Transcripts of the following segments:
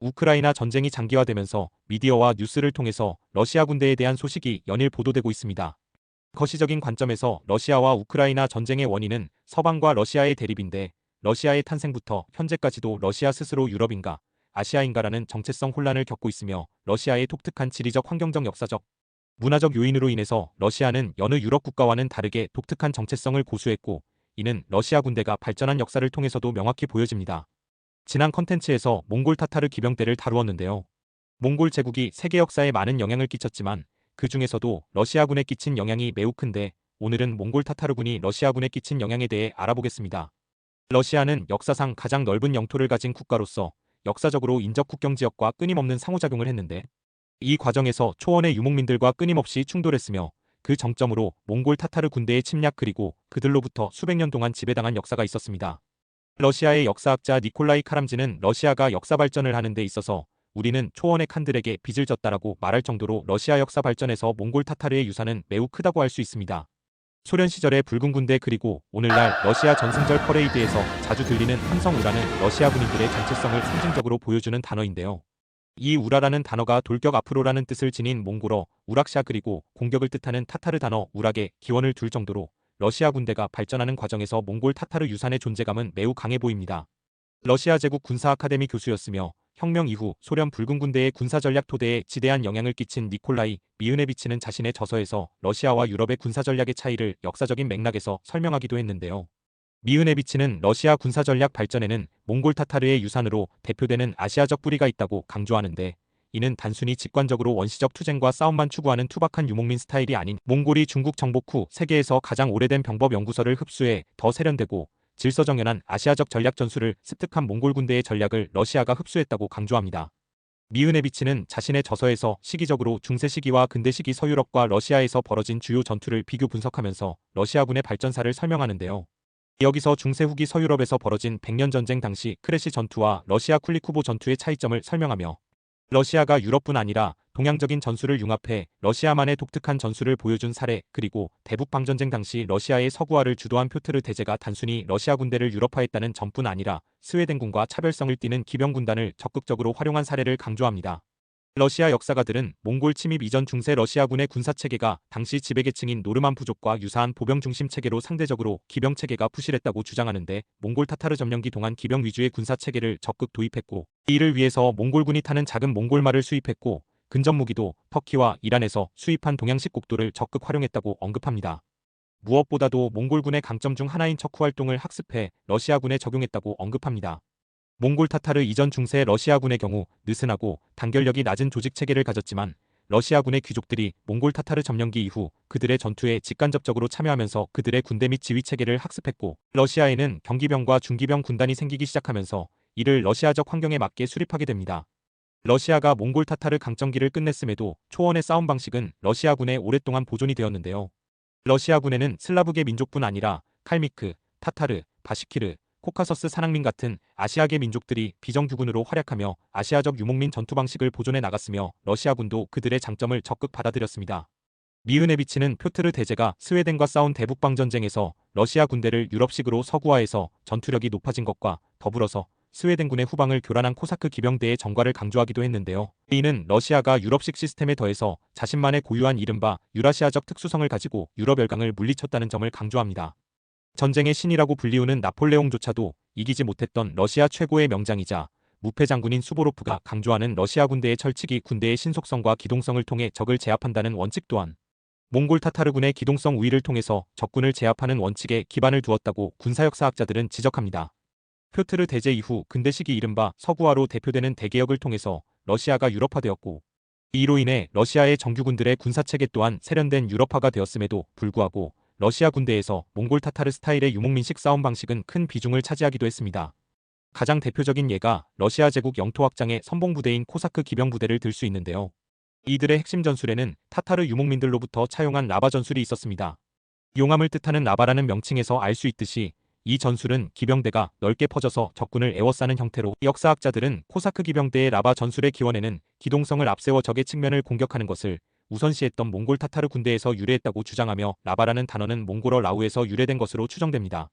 우크라이나 전쟁이 장기화되면서 미디어와 뉴스를 통해서 러시아 군대에 대한 소식이 연일 보도되고 있습니다. 거시적인 관점에서 러시아와 우크라이나 전쟁의 원인은 서방과 러시아의 대립인데, 러시아의 탄생부터 현재까지도 러시아 스스로 유럽인가 아시아인가라는 정체성 혼란을 겪고 있으며, 러시아의 독특한 지리적, 환경적, 역사적, 문화적 요인으로 인해서 러시아는 여느 유럽 국가와는 다르게 독특한 정체성을 고수했고, 이는 러시아 군대가 발전한 역사를 통해서도 명확히 보여집니다. 지난 컨텐츠에서 몽골 타타르 기병대를 다루었는데요. 몽골 제국이 세계 역사에 많은 영향을 끼쳤지만 그 중에서도 러시아군에 끼친 영향이 매우 큰데, 오늘은 몽골 타타르군이 러시아군에 끼친 영향에 대해 알아보겠습니다. 러시아는 역사상 가장 넓은 영토를 가진 국가로서 역사적으로 인접 국경 지역과 끊임없는 상호작용을 했는데, 이 과정에서 초원의 유목민들과 끊임없이 충돌했으며, 그 정점으로 몽골 타타르 군대의 침략, 그리고 그들로부터 수백 년 동안 지배당한 역사가 있었습니다. 러시아의 역사학자 니콜라이 카람지는 러시아가 역사 발전을 하는 데 있어서 우리는 초원의 칸들에게 빚을 졌다라고 말할 정도로 러시아 역사 발전에서 몽골 타타르의 유산은 매우 크다고 할 수 있습니다. 소련 시절의 붉은 군대, 그리고 오늘날 러시아 전승절 퍼레이드에서 자주 들리는 함성 우라는 러시아 군인들의 정체성을 상징적으로 보여주는 단어인데요. 이 우라라는 단어가 돌격 앞으로라는 뜻을 지닌 몽골어 우락샤, 그리고 공격을 뜻하는 타타르 단어 우락에 기원을 둘 정도로 러시아 군대가 발전하는 과정에서 몽골 타타르 유산의 존재감은 매우 강해 보입니다. 러시아 제국 군사 아카데미 교수였으며 혁명 이후 소련 붉은 군대의 군사 전략 토대에 지대한 영향을 끼친 니콜라이 미흐네비치는 자신의 저서에서 러시아와 유럽의 군사 전략의 차이를 역사적인 맥락에서 설명하기도 했는데요. 미흐네비치는 러시아 군사 전략 발전에는 몽골 타타르의 유산으로 대표되는 아시아적 뿌리가 있다고 강조하는데, 이는 단순히 직관적으로 원시적 투쟁과 싸움만 추구하는 투박한 유목민 스타일이 아닌, 몽골이 중국 정복 후 세계에서 가장 오래된 병법 연구서를 흡수해 더 세련되고 질서정연한 아시아적 전략 전술을 습득한 몽골 군대의 전략을 러시아가 흡수했다고 강조합니다. 미흐네비치는 자신의 저서에서 시기적으로 중세 시기와 근대 시기 서유럽과 러시아에서 벌어진 주요 전투를 비교 분석하면서 러시아군의 발전사를 설명하는데요. 여기서 중세 후기 서유럽에서 벌어진 백년 전쟁 당시 크레시 전투와 러시아 쿨리쿠보 전투의 차이점을 설명하며, 러시아가 유럽뿐 아니라 동양적인 전술을 융합해 러시아만의 독특한 전술을 보여준 사례, 그리고 대북방전쟁 당시 러시아의 서구화를 주도한 표트르 대제가 단순히 러시아 군대를 유럽화했다는 점뿐 아니라 스웨덴군과 차별성을 띠는 기병군단을 적극적으로 활용한 사례를 강조합니다. 러시아 역사가들은 몽골 침입 이전 중세 러시아군의 군사체계가 당시 지배계층인 노르만 부족과 유사한 보병 중심 체계로 상대적으로 기병 체계가 부실했다고 주장하는데, 몽골 타타르 점령기 동안 기병 위주의 군사체계를 적극 도입했고, 이를 위해서 몽골군이 타는 작은 몽골말을 수입했고, 근접 무기도 터키와 이란에서 수입한 동양식 곡도를 적극 활용했다고 언급합니다. 무엇보다도 몽골군의 강점 중 하나인 척후 활동을 학습해 러시아군에 적용했다고 언급합니다. 몽골 타타르 이전 중세 러시아군의 경우 느슨하고 단결력이 낮은 조직 체계를 가졌지만, 러시아군의 귀족들이 몽골 타타르 점령기 이후 그들의 전투에 직간접적으로 참여하면서 그들의 군대 및 지휘 체계를 학습했고, 러시아에는 경기병과 중기병 군단이 생기기 시작하면서 이를 러시아적 환경에 맞게 수립하게 됩니다. 러시아가 몽골 타타르 강점기를 끝냈음에도 초원의 싸움 방식은 러시아군에 오랫동안 보존이 되었는데요. 러시아군에는 슬라브계 민족뿐 아니라 칼미크, 타타르, 바시키르, 코카서스 산악민 같은 아시아계 민족들이 비정규군으로 활약하며 아시아적 유목민 전투 방식을 보존해 나갔으며, 러시아군도 그들의 장점을 적극 받아들였습니다. 미흐네비치는 표트르 대제가 스웨덴과 싸운 대북방전쟁에서 러시아 군대를 유럽식으로 서구화해서 전투력이 높아진 것과 더불어서 스웨덴군의 후방을 교란한 코사크 기병대의 전과를 강조하기도 했는데요. 이는 러시아가 유럽식 시스템에 더해서 자신만의 고유한 이른바 유라시아적 특수성을 가지고 유럽 열강을 물리쳤다는 점을 강조합니다. 전쟁의 신이라고 불리우는 나폴레옹조차도 이기지 못했던 러시아 최고의 명장이자 무패 장군인 수보로프가 강조하는 러시아 군대의 철칙이 군대의 신속성과 기동성을 통해 적을 제압한다는 원칙 또한 몽골 타타르군의 기동성 우위를 통해서 적군을 제압하는 원칙에 기반을 두었다고 군사역사학자들은 지적합니다. 표트르 대제 이후 근대 시기 이른바 서구화로 대표되는 대개혁을 통해서 러시아가 유럽화되었고, 이로 인해 러시아의 정규군들의 군사체계 또한 세련된 유럽화가 되었음에도 불구하고 러시아 군대에서 몽골 타타르 스타일의 유목민식 싸움 방식은 큰 비중을 차지하기도 했습니다. 가장 대표적인 예가 러시아 제국 영토 확장의 선봉부대인 코사크 기병부대를 들 수 있는데요. 이들의 핵심 전술에는 타타르 유목민들로부터 차용한 라바 전술이 있었습니다. 용암을 뜻하는 라바라는 명칭에서 알 수 있듯이 이 전술은 기병대가 넓게 퍼져서 적군을 에워싸는 형태로, 역사학자들은 코사크 기병대의 라바 전술의 기원에는 기동성을 앞세워 적의 측면을 공격하는 것을 우선시했던 몽골 타타르 군대에서 유래했다고 주장하며, 라바라는 단어는 몽골어 라우에서 유래된 것으로 추정됩니다.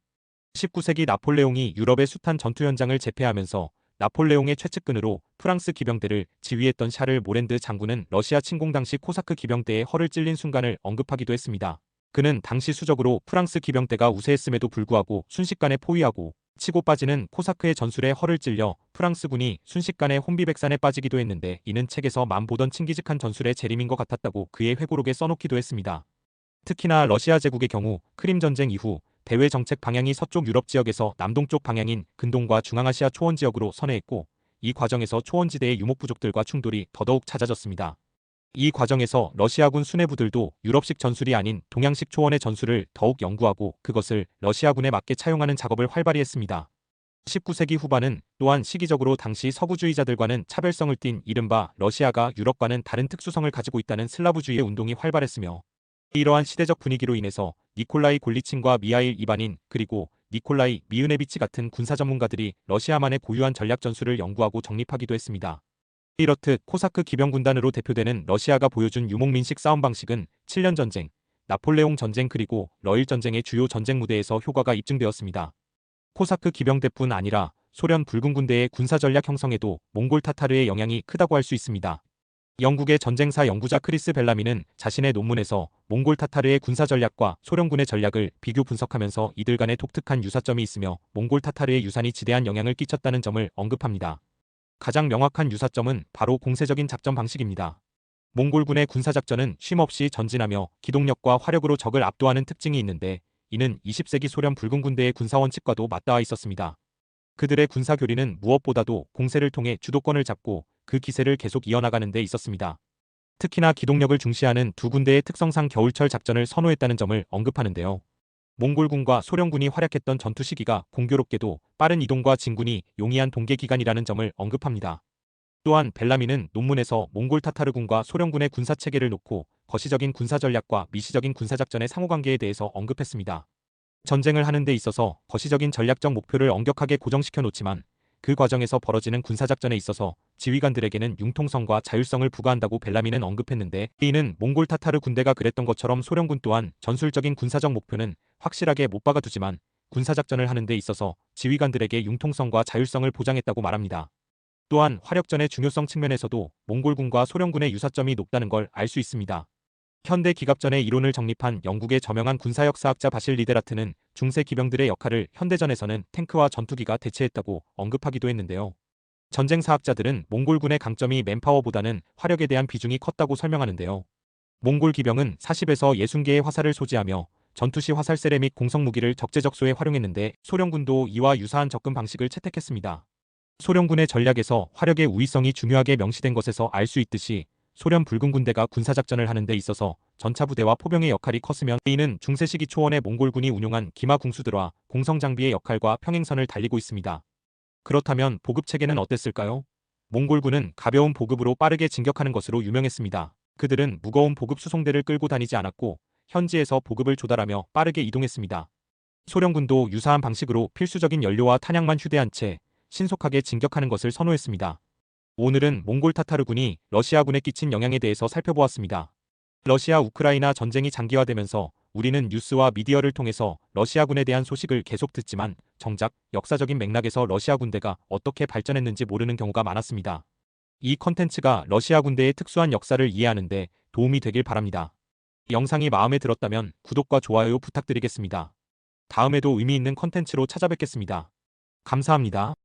19세기 나폴레옹이 유럽의 숱한 전투 현장을 제패하면서 나폴레옹의 최측근으로 프랑스 기병대를 지휘했던 샤를 모랜드 장군은 러시아 침공 당시 코사크 기병대의 허를 찔린 순간을 언급하기도 했습니다. 그는 당시 수적으로 프랑스 기병대가 우세했음에도 불구하고 순식간에 포위하고 치고 빠지는 코사크의 전술에 허를 찔려 프랑스군이 순식간에 혼비백산에 빠지기도 했는데 이는 책에서만 보던 칭기즈칸 전술의 재림인 것 같았다고 그의 회고록에 써놓기도 했습니다. 특히나 러시아 제국의 경우 크림 전쟁 이후 대외 정책 방향이 서쪽 유럽 지역에서 남동쪽 방향인 근동과 중앙아시아 초원 지역으로 선회했고 이 과정에서 초원지대의 유목부족들과 충돌이 더더욱 잦아졌습니다. 이 과정에서 러시아군 수뇌부들도 유럽식 전술이 아닌 동양식 초원의 전술을 더욱 연구하고 그것을 러시아군에 맞게 차용하는 작업을 활발히 했습니다. 19세기 후반은 또한 시기적으로 당시 서구주의자들과는 차별성을 띤 이른바 러시아가 유럽과는 다른 특수성을 가지고 있다는 슬라브주의의 운동이 활발했으며 이러한 시대적 분위기로 인해서 니콜라이 골리친과 미하일 이바닌 그리고 니콜라이 미으네비치 같은 군사 전문가들이 러시아만의 고유한 전략 전술을 연구하고 정립하기도 했습니다. 이렇듯 코사크 기병군단으로 대표되는 러시아가 보여준 유목민식 싸움 방식은 7년 전쟁, 나폴레옹 전쟁 그리고 러일 전쟁의 주요 전쟁 무대에서 효과가 입증되었습니다. 코사크 기병대뿐 아니라 소련 붉은 군대의 군사 전략 형성에도 몽골 타타르의 영향이 크다고 할 수 있습니다. 영국의 전쟁사 연구자 크리스 벨라미는 자신의 논문에서 몽골 타타르의 군사 전략과 소련군의 전략을 비교 분석하면서 이들 간의 독특한 유사점이 있으며 몽골 타타르의 유산이 지대한 영향을 끼쳤다는 점을 언급합니다. 가장 명확한 유사점은 바로 공세적인 작전 방식입니다. 몽골군의 군사작전은 쉼없이 전진하며 기동력과 화력으로 적을 압도하는 특징이 있는데 이는 20세기 소련 붉은 군대의 군사원칙과도 맞닿아 있었습니다. 그들의 군사교리는 무엇보다도 공세를 통해 주도권을 잡고 그 기세를 계속 이어나가는 데 있었습니다. 특히나 기동력을 중시하는 두 군대의 특성상 겨울철 작전을 선호했다는 점을 언급하는데요. 몽골군과 소련군이 활약했던 전투 시기가 공교롭게도 빠른 이동과 진군이 용이한 동계 기간이라는 점을 언급합니다. 또한 벨라미는 논문에서 몽골 타타르군과 소련군의 군사체계를 놓고 거시적인 군사전략과 미시적인 군사작전의 상호관계에 대해서 언급했습니다. 전쟁을 하는 데 있어서 거시적인 전략적 목표를 엄격하게 고정시켜 놓지만 그 과정에서 벌어지는 군사작전에 있어서 지휘관들에게는 융통성과 자율성을 부과한다고 벨라미는 언급했는데 이는 몽골 타타르 군대가 그랬던 것처럼 소련군 또한 전술적인 군사적 목표는 확실하게 못 박아두지만 군사작전을 하는 데 있어서 지휘관들에게 융통성과 자율성을 보장했다고 말합니다. 또한 화력전의 중요성 측면에서도 몽골군과 소련군의 유사점이 높다는 걸 알 수 있습니다. 현대 기갑전의 이론을 정립한 영국의 저명한 군사역사학자 바실 리데라트는 중세 기병들의 역할을 현대전에서는 탱크와 전투기가 대체했다고 언급하기도 했는데요. 전쟁사학자들은 몽골군의 강점이 맨파워보다는 화력에 대한 비중이 컸다고 설명하는데요. 몽골 기병은 40에서 60개의 화살을 소지하며 전투시 화살세례 및 공성무기를 적재적소에 활용했는데 소련군도 이와 유사한 접근 방식을 채택했습니다. 소련군의 전략에서 화력의 우위성이 중요하게 명시된 것에서 알 수 있듯이 소련 붉은 군대가 군사작전을 하는 데 있어서 전차부대와 포병의 역할이 컸으면 이는 중세시기 초원의 몽골군이 운용한 기마 궁수들과 공성장비의 역할과 평행선을 달리고 있습니다. 그렇다면 보급체계는 어땠을까요? 몽골군은 가벼운 보급으로 빠르게 진격하는 것으로 유명했습니다. 그들은 무거운 보급 수송대를 끌고 다니지 않았고 현지에서 보급을 조달하며 빠르게 이동했습니다. 소련군도 유사한 방식으로 필수적인 연료와 탄약만 휴대한 채 신속하게 진격하는 것을 선호했습니다. 오늘은 몽골 타타르군이 러시아군에 끼친 영향에 대해서 살펴보았습니다. 러시아 우크라이나 전쟁이 장기화되면서 우리는 뉴스와 미디어를 통해서 러시아군에 대한 소식을 계속 듣지만 정작 역사적인 맥락에서 러시아 군대가 어떻게 발전했는지 모르는 경우가 많았습니다. 이 컨텐츠가 러시아 군대의 특수한 역사를 이해하는 데 도움이 되길 바랍니다. 영상이 마음에 들었다면 구독과 좋아요 부탁드리겠습니다. 다음에도 의미 있는 컨텐츠로 찾아뵙겠습니다. 감사합니다.